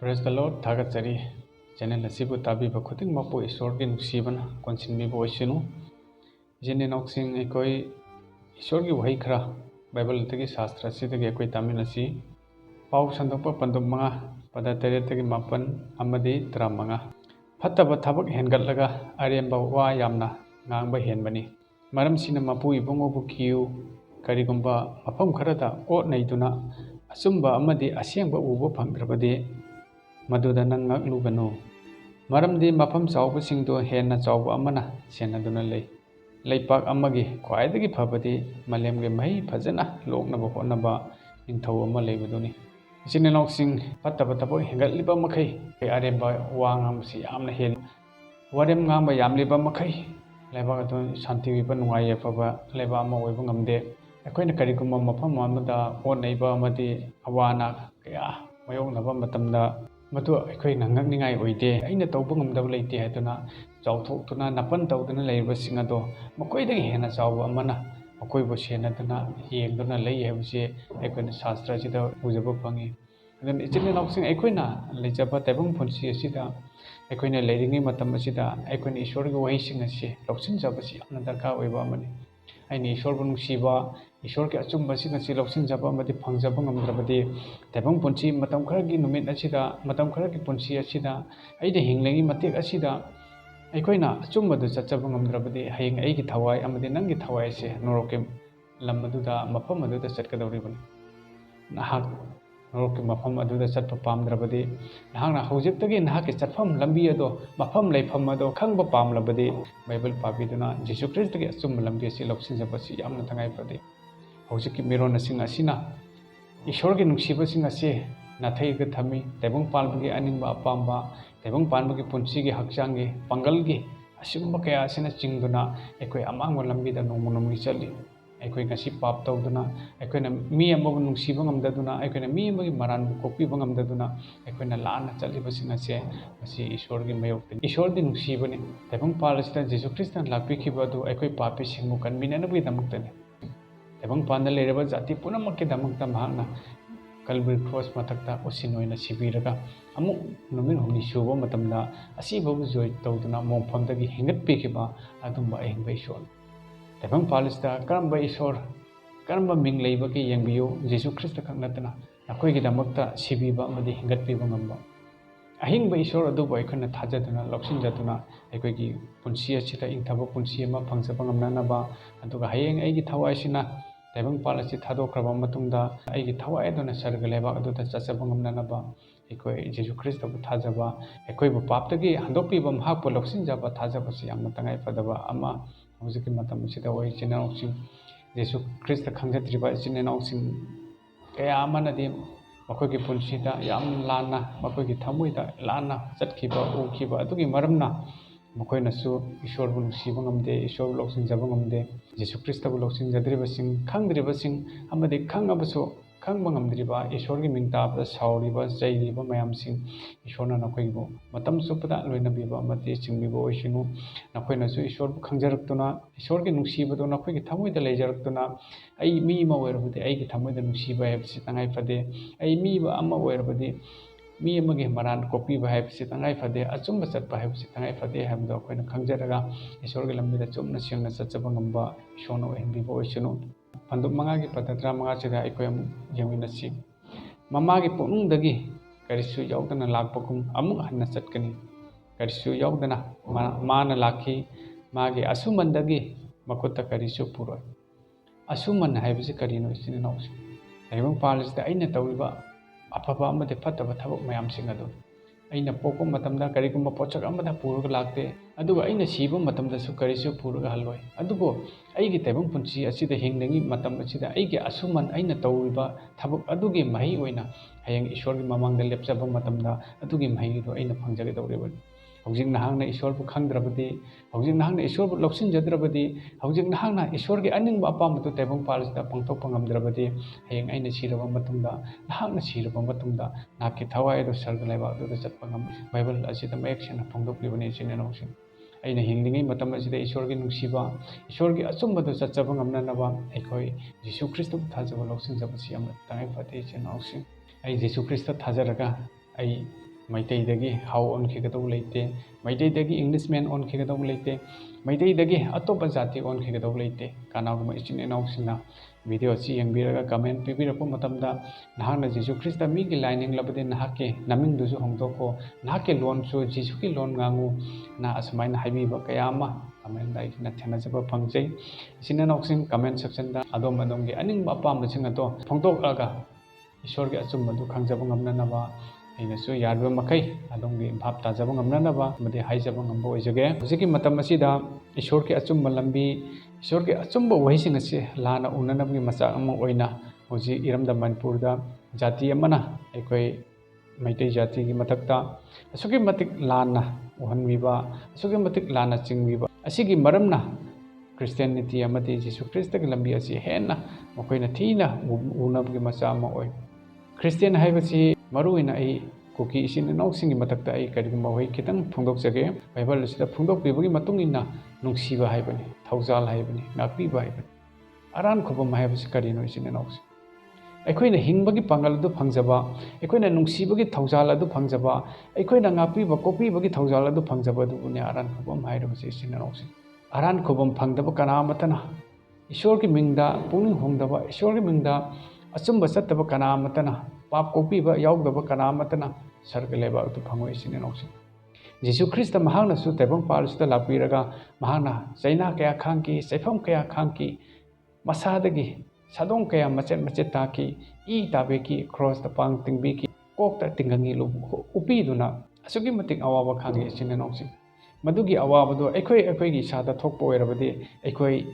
Praise the Lord, Thagatsari, channel asibu tabiba khudingmakpu Ishwargi nungsibana konsinbiba oisinu. Jene noksing ekoi Ishwargi wahai khara Bible tagi Shastra sidagi ekoi taminasi. Pau sandokpa pandum manga pada tagi mapan amadi tramanga. Fattaba thabak hengatlaga aremba wa yamna ngangba henbani. Maram sina mapu ibungobu kiu karigumba mafam kharada o naiduna asumba amadi asyangba uba phangdrabadi Maduda nang ngaklugano maramdi mafam chawbasingdo henna chawba amana senaduna leipak amagi khwaidagi phabadi malemge mai phajana loknaba honaba ningthau ama leibaduni isinenoksing pattaba tabo hengatliba makhai aremba wangamsi amna hel warem ngamba yamliba makhai leba atu shanti wiba nungai phaba leba ama oiba ngamde akoina karigumba mafam amada onaiba amadi awana kaya mayoknaba matamda matu akhoi nangakningai oide aina tawba ngamdaba leite haduna chawthoktuna napan tawduna leibasing ado makoidagi hena chawba amana makoibo senaduna yengduna lei habse aikoina shastra sida ujaba phangi adan ichine noksing aikoina leijaba tabang phunsi asida aikoina leiringi matam asida aikoina ishwargi wahising asi loksin jabasi amna darka oiba amani aini ishwarbu nungsiba ishwargi achumba sing asi loksin jaba amadi phangjaba ngamdrabadi tabang punchi matam kharagi numit asida matam kharagi punchi asida aide hinglengi matek asida aikoina achumbadu chachaba ngamdrabadi hayeng aigi thawai amadi nangi thawai se noroke lamaduda mafam aduda chatkadawribani nahak noroke mafam aduda chatpa pamdrabadi nahakna haujiktagi nahake chatfam lambi ado mafam leifam ado khangba pamlabadi bible pabiduna jesu christ gi achumba lambi asi loksinjabasi yamna thangai pade hojiki mirona sing asina ishwargi nungsiba sing ase nathaiga thami taibung palbagi aningba apamba taibung palbagi punchigi hakchangi pangalgi asumba kaya asina chingduna ekoi amangwa lambida nongmonongmi chali ekoi ngasi pap tawduna ekoina mi amabu nungsiba ngamdaduna ekoina mi amagi maranbu kokpiba ngamdaduna ekoina lana chaliba sing ase asi ishwargi mayokte ishwardi nungsibani taibung palasita jesu christ na lakpikhiba adu ekoi papi singmu kanminanabi damaktani taibung panda lereba jati punamakki damakta mahakna Calvary cross matakta usin oina sibiraga amuk numin humni suba matamda asibabu joy tawduna mongphamdagi hengatpikhiba adumba ahingba ishwar taibang palista karamba ishwar karamba ming leibaki yengbiyo jesu christ khaknatana nakoigi damakta sibiba amadi hengatpiba ngamba ahingba ishwar aduba aikona thajaduna loksinjaduna aikoigi punsi asida ingthaba punsi ama phangsaba ngamnanaba aduga hayeng aigi thawai sina taibang palasi thadokraba matungda aigi thawai aduna sarga leba aduda chachaba ngamnanaba aikoi jesu christ bu thajaba aikoi bu paptagi handokpiba mahakpo loksinjaba thajabasi yamna tangai padaba ama hojiki matam sida oi chinauksing jesu christ khangjatriba chinauksing kaya amanadi makoigi punsida yam lana makoigi thamuida lana chatkhiba ukhiba adugi maramna makoinasu ishwarbu nungsiba ngamde ishwarbu loksinjaba ngamde jesu christ bu loksinjadribasing khangdribasing amadi khangabasu khangba ngamdriba ishwargi mingtabda sauriba jairiba mayamsing ishwarna nakhoibu matam supada loinabiba amadi chingbiba oisinu nakhoinasu ishwarbu khangjaraktuna ishwargi nungsibadu nakhoigi thamoida leijaraktuna ai mi ma oirabudi aigi thamoida nungsiba hebsi tangai phade ai mi ba ama oirabudi mi amagi maran kokpiba hebsi tangai phade achumba chatpa hebsi tangai phade habdo akoina khangjaraga ishwargi lambida chumna singna chachaba ngamba ishwarna ohenbiba oisinu pandum mangagi patatra manga chida aikoi amu yeminasi mamagi punungdagi karisu yaudana lakpakum amuk hanna chatkani karisu yaudana mana lakhi magi asumandagi makutta karisu puroi asuman haibisi karino isinausi taibang palasida aina tawriba afaba amade fattaba thabak mayamsing adu aina pokpa matamda karigumba pochak amada puraga lakte aduga aina siba matamda su karisu puraga haloi adugo aigi taibang punchi asida hinglengi matam asida aigi asuman aina tawriba thabak adugi mahi oina hayang ishwargi mamangda lepchaba matamda adugi mahi do aina phangjage dawrebani hojik nahangna ishwarbu khangdrabadi hojik nahangna ishwarbu loksinjadrabadi hojik nahangna ishwargi aningba apamatu taibang palasida pangthokpa ngamdrabadi hayang aina siraba matungda nahangna siraba matungda nakki thawai do sarga laiba aduda chatpa ngam bible asida mayeksena phongdoklibani chinenausin aina hinglingai matam asida ishwargi nungsiba ishwargi achumbadu chachaba ngamnanaba aikoi jesu christ bu thajaba loksinjabasi amna tangai phate chinausin ai jesu christ thajaraga ai ꯃꯩꯇꯩꯗꯒꯤ ꯍꯥꯎ ꯑꯣꯟꯈꯤꯒꯗꯧꯕ ꯂꯩꯇꯦ, ꯃꯩꯇꯩꯗꯒꯤ Englishmen ꯑꯣꯟꯈꯤꯒꯗꯧꯕ ꯂꯩꯇꯦ, ꯃꯩꯇꯩꯗꯒꯤ ꯑꯇꯣꯞꯄ ꯖꯥꯇꯤ ꯑꯣꯟꯈꯤꯒꯗꯧꯕ ꯂꯩꯇꯦ꯫ ꯀꯅꯥꯒꯨꯝꯕ ꯏꯆꯤꯟ ꯏꯅꯥꯎꯁꯤꯡꯅ video ꯑꯁꯤ ꯌꯦꯡꯕꯤꯔꯒ ꯀꯃꯦꯟ ꯄꯤꯕꯤꯔꯛꯄ ꯃꯇꯝꯗ ꯅꯍꯥꯛꯅ ꯖꯤꯁꯨ ꯈ꯭ꯔꯤꯁꯇ ꯃꯤꯒꯤ ꯂꯥꯏꯅꯤꯡꯂꯕꯗꯤ ꯅꯍꯥꯛꯀꯤ ꯅꯃꯤꯡꯗꯨꯁꯨ ꯍꯣꯡꯗꯣꯛꯈꯣ, ꯅꯍꯥꯛꯀꯤ ꯂꯣꯟꯁꯨ ꯖꯤꯁꯨꯒꯤ ꯂꯣꯟ ꯉꯥꯡꯉꯨ ꯅ ꯑꯁꯨꯃꯥꯏꯅ ꯍꯥꯏꯕꯤꯕ ꯀꯌꯥ ꯑꯃ ꯀꯃꯦꯟꯗ ꯑꯩꯅ ꯊꯦꯡꯅꯖꯕ ꯐꯪꯖꯩ꯫ ꯏꯆꯤꯟ ꯏꯅꯥꯎꯁꯤꯡ, ꯀꯃꯦꯟ ꯁꯦꯛꯁꯟꯗ ꯑꯗꯣꯝꯒꯤ ꯑꯅꯤꯡꯕ ꯑꯄꯥꯝꯕꯁꯤꯡ ꯑꯗꯣ ꯐꯣꯡꯗꯣꯛꯂꯒ ꯏꯁꯣꯔꯒꯤ ꯑꯆꯨꯝꯕꯗꯨ ꯈꯪꯖꯕ ꯉꯝꯅꯅꯕ ꯑꯩꯅꯁꯨ ꯌꯥꯔꯤꯕ ꯃꯈꯩ ꯑꯗꯣꯝꯒꯤ ꯚꯥꯞ ꯇꯥꯖꯕ ꯉꯝꯅꯅꯕ ꯑꯃꯗꯤ ꯍꯥꯏꯖꯕ ꯉꯝꯕ ꯑꯣꯏꯖꯒꯦ꯫ ꯍꯧꯖꯤꯛꯀꯤ ꯃꯇꯝ ꯑꯁꯤꯗ ꯏꯁꯣꯔꯒꯤ ꯑꯆꯨꯝꯕ ꯂꯝꯕꯤ, ꯏꯁꯣꯔꯒꯤ ꯑꯆꯨꯝꯕ ꯋꯥꯍꯩꯁꯤꯡ ꯑꯁꯤ ꯂꯥꯟꯅ ꯎꯅꯅꯕꯒꯤ ꯃꯆꯥꯛ ꯑꯃ ꯑꯣꯏꯅ ꯍꯧꯖꯤꯛ ꯏꯔꯝꯗꯝ ꯃꯅꯤꯄꯨꯔꯗ ꯖꯥꯇꯤ ꯑꯃꯅ ꯑꯩꯈꯣꯏ ꯃꯩꯇꯩ ꯖꯥꯇꯤꯒꯤ ꯃꯊꯛꯇ ꯑꯁꯨꯛꯀꯤ ꯃꯇꯤꯛ ꯂꯥꯟꯅ ꯎꯍꯟꯕꯤꯕ, ꯑꯁꯨꯛꯀꯤ ꯃꯇꯤꯛ ꯂꯥꯟꯅ ꯆꯤꯡꯕꯤꯕ ꯑꯁꯤꯒꯤ ꯃꯔꯝꯅ ꯈ꯭ꯔꯤꯁꯇꯤꯌꯥꯅꯤꯇꯤ ꯑꯃꯗꯤ ꯖꯤꯁꯨ ꯈ꯭ꯔꯤꯁꯇꯒꯤ ꯂꯝꯕꯤ ꯑꯁꯤ ꯍꯦꯟꯅ ꯃꯈꯣꯏꯅ ꯊꯤꯅ ꯎꯅꯕꯒꯤ ꯃꯆꯥꯛ ꯑꯃ ꯑꯣꯏ꯫ ꯈ꯭ꯔꯤꯁꯇꯤꯌꯥꯟ ꯍꯥꯏꯕꯁꯤ ꯃꯔꯨꯑꯣꯏꯅ ꯑꯩ ꯀꯨꯀꯤ ꯏꯆꯤꯟ ꯏꯅꯥꯎꯁꯤꯡꯒꯤ ꯃꯊꯛꯇ ꯑꯩ ꯀꯔꯤꯒꯨꯝꯕ ꯋꯥꯍꯩ ꯈꯤꯇꯪ ꯐꯣꯡꯗꯣꯛꯆꯒꯦ꯫ ꯕꯥꯏꯕꯜ ꯑꯁꯤꯗ ꯐꯣꯡꯗꯣꯛꯄꯤꯕꯒꯤ ꯃꯇꯨꯡ ꯏꯟꯅ ꯅꯨꯡꯁꯤꯕ ꯍꯥꯏꯕꯅꯤ, ꯊꯧꯖꯥꯜ ꯍꯥꯏꯕꯅꯤ, ꯉꯥꯛꯄꯤꯕ ꯍꯥꯏꯕꯅꯤ꯫ ꯑꯔꯥꯟ ꯈꯨꯕꯝ ꯍꯥꯏꯕꯁꯤ ꯀꯔꯤꯅꯣ ꯏꯆꯤꯟ ꯏꯅꯥꯎꯁꯤꯡ? ꯑꯩꯈꯣꯏꯅ ꯍꯤꯡꯕꯒꯤ ꯄꯥꯡꯒꯜ ꯑꯗꯨ ꯐꯪꯖꯕ, ꯑꯩꯈꯣꯏꯅ ꯅꯨꯡꯁꯤꯕꯒꯤ ꯊꯧꯖꯥꯜ ꯑꯗꯨ ꯐꯪꯖꯕ, ꯑꯩꯈꯣꯏꯅ ꯉꯥꯛꯄꯤꯕ ꯀꯣꯛꯄꯤꯕꯒꯤ ꯊꯧꯖꯥꯜ ꯑꯗꯨ ꯐꯪꯖꯕ ꯑꯗꯨꯕꯨꯅꯤ ꯑꯔꯥꯟ ꯈꯨꯕꯝ ꯍꯥꯏꯔꯤꯕꯁꯤ ꯏꯆꯤꯟ ꯏꯅꯥꯎꯁꯤꯡ꯫ ꯑꯔꯥꯟ ꯈꯨꯕꯝ ꯐꯪꯗꯕ ꯀꯅꯥ ꯑꯃꯠꯇꯅ, ꯏꯁꯣꯔꯒꯤ ꯃꯤꯡꯗ ꯄꯨꯛꯅꯤꯡ ꯍꯣꯡꯗꯕ, ꯏꯁꯣꯔꯒꯤ ꯃꯤꯡꯗ ꯑꯆꯨꯝꯕ ꯆꯠꯇꯕ ꯀꯅꯥ ꯑꯃꯠꯇꯅ, ꯄꯥꯞ ꯀꯣꯛꯄꯤꯕ ꯌꯥꯎꯗꯕ ꯀꯅꯥ ꯑꯃꯠꯇꯅ ꯁꯔꯒ ꯂꯩꯕꯥꯛ ꯑꯗꯨ ꯐꯪꯉꯣꯏ ꯏꯆꯤꯟ ꯏꯅꯥꯎꯁꯤꯡ꯫ ꯖꯤꯁꯨ ꯈ꯭ꯔꯤꯁꯇ ꯃꯍꯥꯛꯅꯁꯨ ꯇꯥꯏꯕꯪꯄꯥꯜ ꯑꯁꯤꯗ ꯂꯥꯛꯄꯤꯔꯒ ꯃꯍꯥꯛꯅ ꯆꯩꯅꯥ ꯀꯌా ꯈꯥꯡꯈꯤ, ꯆꯩꯐꯝ ꯀꯌా ꯈꯥꯡꯈꯤ, ꯃꯁꯥꯗꯒꯤ ꯁꯥꯗꯣꯡ ꯀꯌా ꯃꯆꯦꯠ ꯃꯆꯦꯠ ꯇꯥꯈꯤ, ꯏ ꯇꯥꯕꯤꯈꯤ, ꯀ꯭ꯔꯣꯁꯇ ꯄꯥꯡ ꯇꯤꯡꯕꯤꯈꯤ, ꯀꯣꯛꯇ ꯇꯤꯡꯒꯪꯒꯤ ꯎꯞꯄꯤꯗꯨꯅ ꯑꯁꯨꯛꯀꯤ ꯃꯇꯤꯛ ꯑꯋꯥꯕ ꯈꯥꯡꯈꯤ ꯏꯆꯤꯟ ꯏꯅꯥꯎꯁꯤꯡ꯫ ꯃꯗꯨꯒꯤ ꯑꯋꯥꯕꯗꯣ ꯑꯩꯈꯣꯏꯒꯤ ꯏꯁꯥꯗ ꯊꯣꯛꯄ ꯑꯣꯏꯔꯕꯗꯤ ꯑꯩꯈꯣꯏ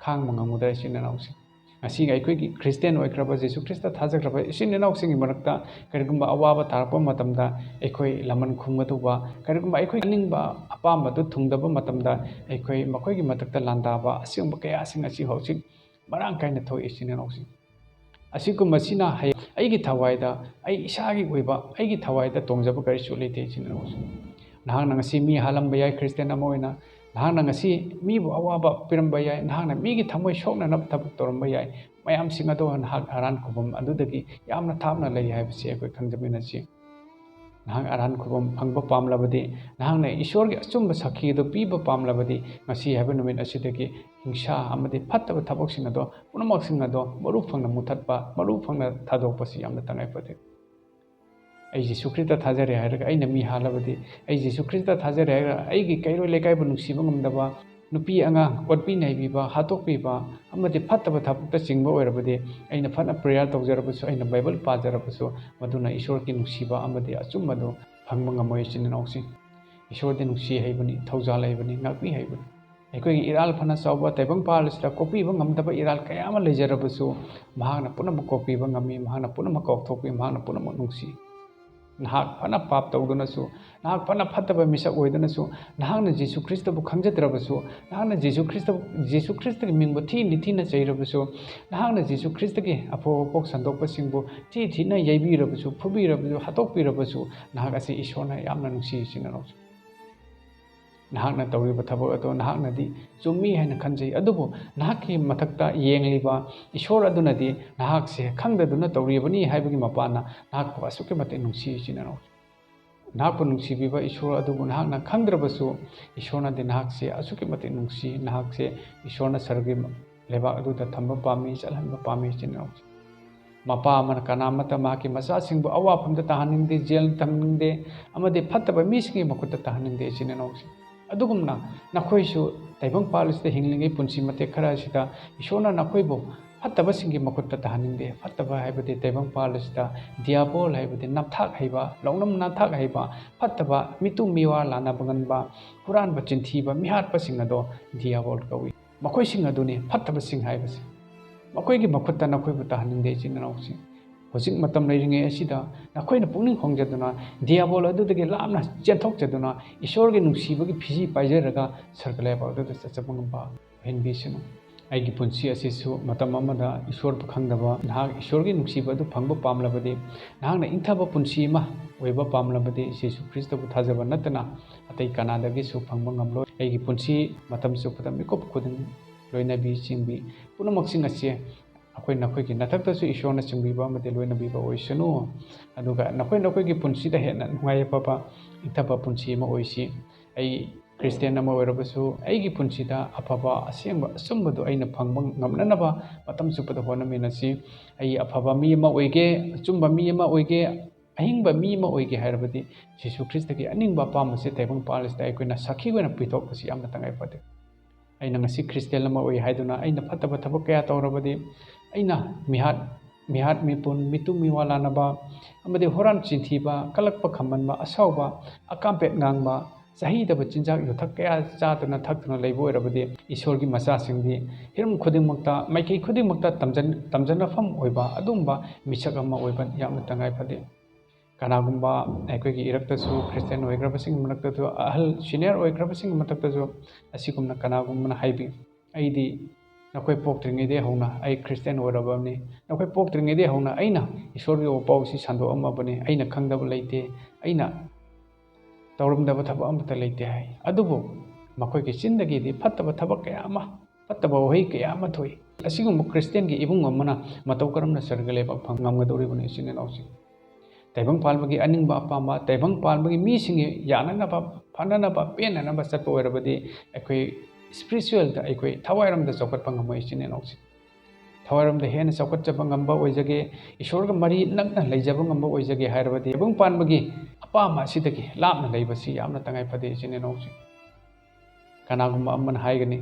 ꯈꯥꯡꯕ ꯉꯝꯒꯗ꯭ꯔꯥ ꯏꯆꯤꯟ ꯏꯅꯥꯎꯁꯤꯡ? ꯉꯁꯤ ꯑꯩꯈꯣꯏꯒꯤ ꯈ꯭ꯔꯤꯁꯇꯤꯌꯟ ꯑꯣꯏꯈ꯭ꯔꯕ ꯖꯤꯁꯨ ꯈ꯭ꯔꯤꯁꯇ ꯊꯥꯖꯈ꯭ꯔꯕ ꯏꯆꯤन ꯏꯅꯥꯎꯁꯤꯡꯒꯤ ꯃꯔꯛꯇ ꯀꯔꯤꯒꯨꯝꯕ ꯑꯋꯥꯕ ꯇꯥꯔꯛꯄ ꯃꯇꯝꯗ ꯑꯩꯈꯣꯏ ꯂꯃꯟ ꯈꯨꯝꯒꯗꯧꯕ, ꯀꯔꯤꯒꯨꯝꯕ ꯑꯩꯈꯣꯏ ꯑꯅꯤꯡꯕ ꯑꯄꯥꯝꯕꯗꯨ ꯊꯨꯡꯗꯕ ꯃꯇꯝꯗ ꯑꯩꯈꯣꯏ ꯃꯈꯣꯏꯒꯤ ꯃꯊꯛꯇ ꯂꯥꯟꯗꯥꯕ, ꯑꯁꯤꯒꯨꯝꯕ ꯀꯌꯥꯁꯤꯡ ꯑꯁꯤ ꯍꯧꯖꯤꯛ ꯃꯔꯥꯡ ꯀꯥꯏꯅ ꯊꯣꯛꯏ ꯏꯆꯤꯟ ꯏꯅꯥꯎꯁꯤꯡ꯫ ꯑꯁꯤꯒꯨꯝꯕꯁꯤꯅ ꯍꯌꯦꯡ ꯑꯩꯒꯤ ꯊꯋꯥꯏꯗ, ꯑꯩ ꯏꯁꯥꯒꯤ ꯑꯣꯏꯕ ꯑꯩꯒꯤ ꯊꯋꯥꯏꯗ ꯇꯣꯡꯖꯕ ꯀꯔꯤꯁꯨ ꯂꯩꯇꯦ ꯏꯆꯤꯟ ꯏꯅꯥꯎꯁꯤꯡ꯫ ꯅꯍꯥꯛꯅ ꯉꯁꯤ ꯃꯤ ꯍꯥꯠꯂꯝꯕ ꯌꯥꯏ ꯈ꯭ꯔꯤꯁꯇꯤꯌꯟ ꯑꯃ ꯑꯣꯏꯅ, ꯅꯍꯥꯛꯅ ꯉꯁꯤ ꯃꯤꯕꯨ ꯑꯋꯥꯕ ꯄꯤꯔꯝꯕ ꯌꯥꯏ, ꯅꯍꯥꯛꯅ ꯃꯤꯒꯤ ꯊꯃꯣꯏ ꯁꯣꯛꯅꯅꯕ ꯊꯕꯛ ꯇꯧꯔꯝꯕ ꯌꯥꯏ꯫ ꯃꯌꯥꯝꯁꯤꯡ ꯑꯗꯣ ꯅꯍꯥꯛ ꯑꯔꯥꯟ ꯈꯨꯕꯝ ꯑꯗꯨꯗꯒꯤ ꯌꯥꯝꯅ ꯊꯥꯞꯅ ꯂꯩ ꯍꯥꯏꯕꯁꯤ ꯑꯩꯈꯣꯏ ꯈꯪꯖꯃꯤꯟꯅꯁꯤ꯫ ꯅꯍꯥꯛ ꯑꯔꯥꯟ ꯈꯨꯕꯝ ꯐꯪꯕ ꯄꯥꯝꯂꯕꯗꯤ, ꯅꯍꯥꯛꯅ ꯏꯁꯣꯔꯒꯤ ꯑꯆꯨꯝꯕ ꯁꯥꯈꯤ ꯑꯗꯨ ꯄꯤꯕ ꯄꯥꯝꯂꯕꯗꯤ, ꯉꯁꯤ ꯍꯥꯏꯕ ꯅꯨꯃꯤꯠ ꯑꯁꯤꯗꯒꯤ ꯍꯤꯡꯁꯥ ꯑꯃꯗꯤ ꯐꯠꯇꯕ ꯊꯕꯛꯁꯤꯡ ꯑꯗꯣ ꯄꯨꯝꯅꯃꯛꯁꯤꯡ ꯑꯗꯣ ꯃꯔꯨ ꯐꯪꯅ ꯃꯨꯊꯠꯄ, ꯃꯔꯨ ꯐꯪꯅ ꯊꯥꯗꯣꯛꯄꯁꯤ ꯌꯥꯝꯅ ꯇꯉꯥꯏꯐꯗꯦ꯫ ꯑꯩ ꯖꯤꯁꯨ ꯈ꯭ꯔꯤꯁꯇ ꯊꯥꯖꯔꯦ ꯍꯥꯏꯔꯒ ꯑꯩꯅ ꯃꯤ ꯍꯥꯠꯂꯕꯗꯤ, ꯑꯩ ꯖꯤꯁꯨ ꯈ꯭ꯔꯤꯁꯇ ꯊꯥꯖꯔꯦ ꯍꯥꯏꯔꯒ ꯑꯩꯒꯤ ꯀꯩꯔꯣꯏ ꯂꯩꯀꯥꯏꯕꯨ ꯅꯨꯡꯁꯤꯕ ꯉꯝꯗꯕ, ꯅꯨꯄꯤ ꯑꯉꯥꯡ ꯑꯣꯠꯄꯤ ꯅꯩꯕꯤꯕ, ꯍꯥꯠꯇꯣꯛꯄꯤꯕ ꯑꯃꯗꯤ ꯐꯠꯇꯕ ꯊꯕꯛꯇ ꯆꯤꯡꯕ ꯑꯣꯏꯔꯕꯗꯤ, ꯑꯩꯅ ꯐꯅ ꯄ꯭ꯔꯦꯌꯔ ꯇꯧꯖꯔꯕꯁꯨ, ꯑꯩꯅ ꯕꯥꯏꯕꯜ ꯄꯥꯖꯔꯕꯁꯨ ꯃꯗꯨꯅ ꯏꯁꯣꯔꯒꯤ ꯅꯨꯡꯁꯤꯕ ꯑꯃꯗꯤ ꯑꯆꯨꯝꯕꯗꯨ ꯐꯪꯕ ꯉꯝꯃꯣꯏ ꯏꯆꯤꯟ ꯏꯅꯥꯎꯁꯤꯡ꯫ ꯏꯁꯣꯔꯗꯤ ꯅꯨꯡꯁꯤ ꯍꯩꯕꯅꯤ, ꯊꯧꯖꯥꯜ ꯍꯩꯕꯅꯤ, ꯉꯥꯛꯄꯤ ꯍꯩꯕꯅꯤ꯫ ꯑꯩꯈꯣꯏꯒꯤ ꯏꯔꯥꯜ ꯐꯅ ꯆꯥꯎꯕ ꯇꯥꯏꯕꯪꯄꯥꯜ ꯑꯁꯤꯗ ꯀꯣꯛꯄꯤꯕ ꯉꯝꯗꯕ ꯏꯔꯥꯜ ꯀꯌా ꯑꯃ ꯂꯩꯖꯔꯕꯁꯨ ꯃꯍꯥꯛꯅ ꯄꯨꯝꯅꯃꯛ ꯀꯣꯛꯄꯤꯕ ꯉꯝꯃꯤ, ꯃꯍꯥꯛꯅ ꯄꯨꯝꯅꯃꯛ ꯀꯥꯎꯊꯣꯛꯄꯤ, ꯃꯍꯥꯛꯅ ꯄꯨꯝꯅꯃꯛ ꯅꯨꯡꯁꯤ꯫ ꯅꯍꯥꯛ ꯐꯅ ꯄꯥꯞ ꯇꯧꯗꯨꯅꯁꯨ, nahak pana phattaba misak oidanasu nahakna Jesu Christabu khangjadrabasu nahakna Jesu Christagi mingbu thina chairabasu nahakna Jesu Christagi apho pok sandokpasingbu thina yaibirabasu phubirabasu hatokpirabasu nahak ase Ishorna yamna nungsi sinanaus nahakna tawriba thabak ado nahaknadi chummi haina khanjai adubu nahakki mathakta yengliba Ishor adunadi nahakse khangdaduna tawribani haibagi mapana nahakku asuke mate nungsi sinanaus nahakpu nungsibiba Ishor adubu nahakna khangdrabasu Ishorna de nahakse asuke mate nungsi nahakse Ishorna sargi lebak aduda thamba pami chalhanba pami sinanaus mapa amana kanamata mahaki masasingbu awafamda tahaninde jail thamninde amade phattaba misingi makutta tahaninde sinanaus adugumna nakhoisu taibangpal asida hinglingai punsi mate khara asida Ishorna nakhoibu phattaba singi makutta tahaninde phattaba haibade taibangpal asida diabol haibade napthak haiba launam nathak haiba phattaba mitu miwa lana banganba huranba chinthiba mihatpa singado diabol kawi makoi sing aduni phattaba sing haibase makoigi makutta nakhoibu tahaninde chinanausi hojik matam leiringai asida nakhoina pungning hongjaduna diabol adudagi lamna chenthokjaduna Ishorgi nungsibagi phiji paijaraga sarkalaiba aduda chachapangba henbisinu aigi punsi asisu matam amada Ishor khangdaba nahak Ishorgi nungsiba adu phangba pamlabadi nahakna ingthaba punsi ma oiba pamlabadi Jesu Christabu thajaba natana atai kanadagi su phangba ngamlo aigi punsi matam su pata mikop khudin loinabi chingbi punamak sing ase नखोꯏगी नथक्तसु ईश्वरना चिंबीबा अमदि लोइनबीबा ओइसनु अदुगा नखोइगी पुंसीदा हेन्ना नुंगाइ पापा इथबा पुंसी अमा ओइसी आई Christian अमा ओइरबसु आइगी पुंसीदा अफबा असेंबा असुंबदु अइना फंगबा ngamnanaba matam supada honaminasi ai afaba mi ama oige achumba mi ama oige ahingba mi ama oige hairabadi Jesus Christ ki aningba pamase taibang palista aikoina sakhi goina pitokpasi amna tangai pade aina ngasi Christian ama oi haiduna aina fataba thabak kaya tawrabadi aina mihat mipun mitu miwala naba amade horan chinthiba kalakpa khamanba asauba akampet ngangba sahi daba chinjak yuthak kaya chatuna thakna leibo erabadi ishor gi masa singdi hiram khudingmakta maikei khudingmakta tamjanafam oiba adumba misak ama oiba yamna tangai pade kanagumba aikogi iraktasu Christian oigrabasing manaktasu ahal senior oigrabasing mataktasu asigumna kanagumna haibi aidi nakoi poktringede hauna ai Christian orabamni nakoi poktringede hauna aina ishor gi opau si sando amma bane aina khangdaba leite aina tawramdaba thaba amta leite hai adubu makoi ki chindagi di fattaba thaba kaya ama fattaba hoi kaya ama thoi asigum Christian gi ibung amana matau karamna sargale ba ngamgadori bane sine nausi taibang palbagi aningba apama taibang palbagi mi singi yananaba phananaba penanaba satpa oirabadi aikoi spiritual da aikoi thawairam da chokatpa ngamai sine nausi thawairam da hena chokatchapa ngamba oijage ishorga mari nakna leijaba ngamba oijage hairabadi taibang palbagi apama sidagi lapna leibasi yamna tangai pade sine nausi kanagumba amman haigani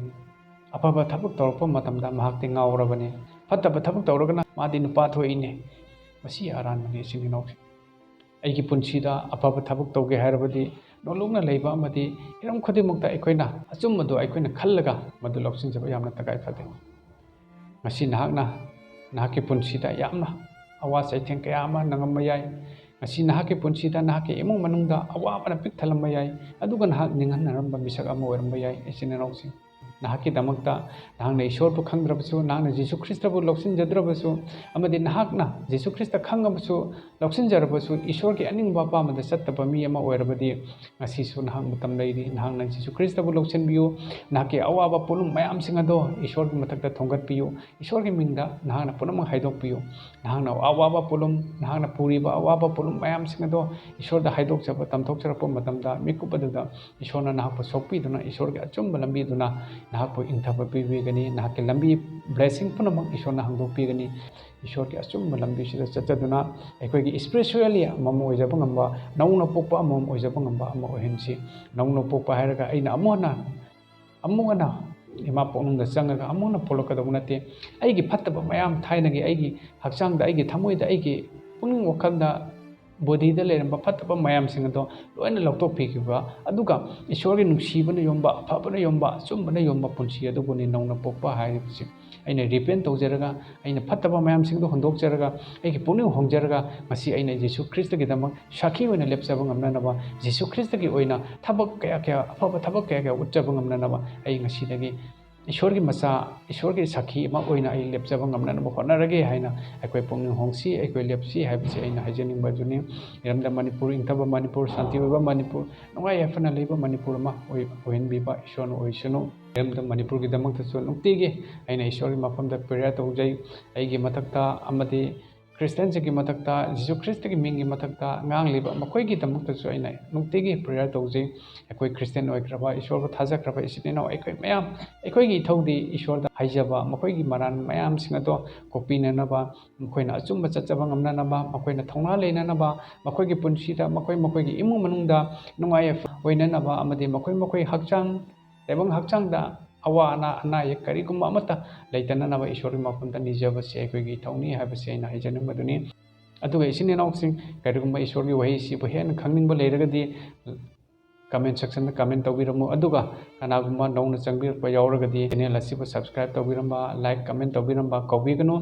apaba thabak tawrpa matamda mahakti ngaurabani fattaba thabak tawragana madi nupa thoine masi aran mani sine nausi aigi punsida afaba thabuk tauge hairabadi nolungna leiba amadi hiram khudimukta aikoina achumadu aikoina khallaga madu loksinjaba yamna tagai phade ngasi nahakki punsida yamna awa saitheng kaya ama nangamma yai ngasi nahakki punsida nahakki imung manungda awa bana pik thalamma yai aduga nahak ningan naramba misak ama oiramba yai esine nausi nahakki damakta nahakna ishor bu khangdrabasu nahakna Jesus Christ bu loksin jadrabasu amadi nahakna Jesus Christ khangabasu loksin jarabasu ishor ki aning bapa amada sattaba mi ama oirabadi ngasi su nahak mutam leiri nahakna Jesus Christ bu loksin biu nahakki awaba pulum mayam singado ishor ki mathakta thongat piu ishor ki mingda nahakna punam haidok piu nahakna awaba pulum nahakna puriba awaba pulum mayam singado ishor da haidok jaba tamthok jarapa matamda mikupadada ishorna nahakpa sokpi duna ishor ki achumba lambi duna nahakpo ingthaba pibigani nahakki lambi blessing punamak ishorna hangdokpigani ishor ki achumba lambi sida chachaduna aikogi spiritually mamo oijaba ngamba nauna pokpa amom oijaba ngamba ama ohensi nauna pokpa hairaga aina amona ima ponungda changaga amona polokadabunate aigi phattaba mayam thainagi aigi hakchangda aigi thamoida aigi puning wakhalda body da leramba phattaba mayam singado loina loktok phikiba aduga ishorgi nungsibana yomba phabana yomba chumbana yomba punsi aduguni nauna pokpa haibisi aina repent tawjaraga aina phattaba mayam singdo hondok jaraga aigi puning hongjaraga masi aina Jesus Christ gi damak sakhi oina lepsaba ngamna naba Jesus Christ gi oina thabak kaya afaba thabak kaya utjaba ngamna naba ai ngasi dagi ishorgi masa ishorgi sakhi ma oina ai lepsaba ngamna naba honarage haina aikoi pungning hongsi aikoi lepsi haibisi aina hajening bajuni iramda Manipur ingthaba Manipur santi oiba Manipur nongai yafana leiba Manipur ma oinbiba ishorna oisanu iramda Manipur gi damak tasu nuktige aina ishorgi mafamda prayer tawjai aigi mathakta amadi Christian gi mathakta Jesus Christ gi mingi mathakta ngang liba makoi gi damak tasu aina nuktige prayer tawjai aikoi Christian oikraba ishor ba thajakraba isineno aikoi mayam aikoi gi thodi ishor da haijaba makoi gi maran mayam singado kopina naba makoina achumba chachaba ngamna naba makoina thongna leina naba makoi gi punsida makoi gi imu manungda nungai oina naba amadi makoi hakchang ebang hakchang da awa ana ye karigumba amata leitana naba ishori mafamda nijabasi aikoi gi thongni habasi aina haijanu maduni aduga isine nauksing karigumba ishorgi wahi si bo hen khangning ba leiragadi comment section da comment tawbiramu aduga kanagumba nauna changbirpa yauragadi channel asibu subscribe tawbiramba like comment tawbiramba kawbiganu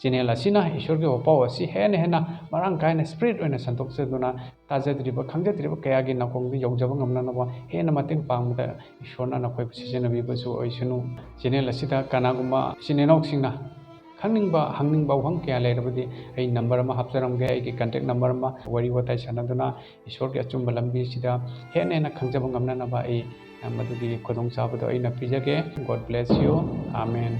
channel asina ishorgi opau asi hena marang kaina spirit oina santokseduna tajadriba khangjadriba kayagi nakongdi yawjaba ngamna naba hena mateng pangda ishorna nakoi sijena bibasu oisunu channel asida kanagumba sinenoksingna khangning ba wang kya leirabadi ai number ma hapcharamge ai ki contact number ma wari watai sanaduna ishor ki achumba lambi sida hena khangjaba ngamna na ba ai madugi kodong chabado ai na pijage God bless you amen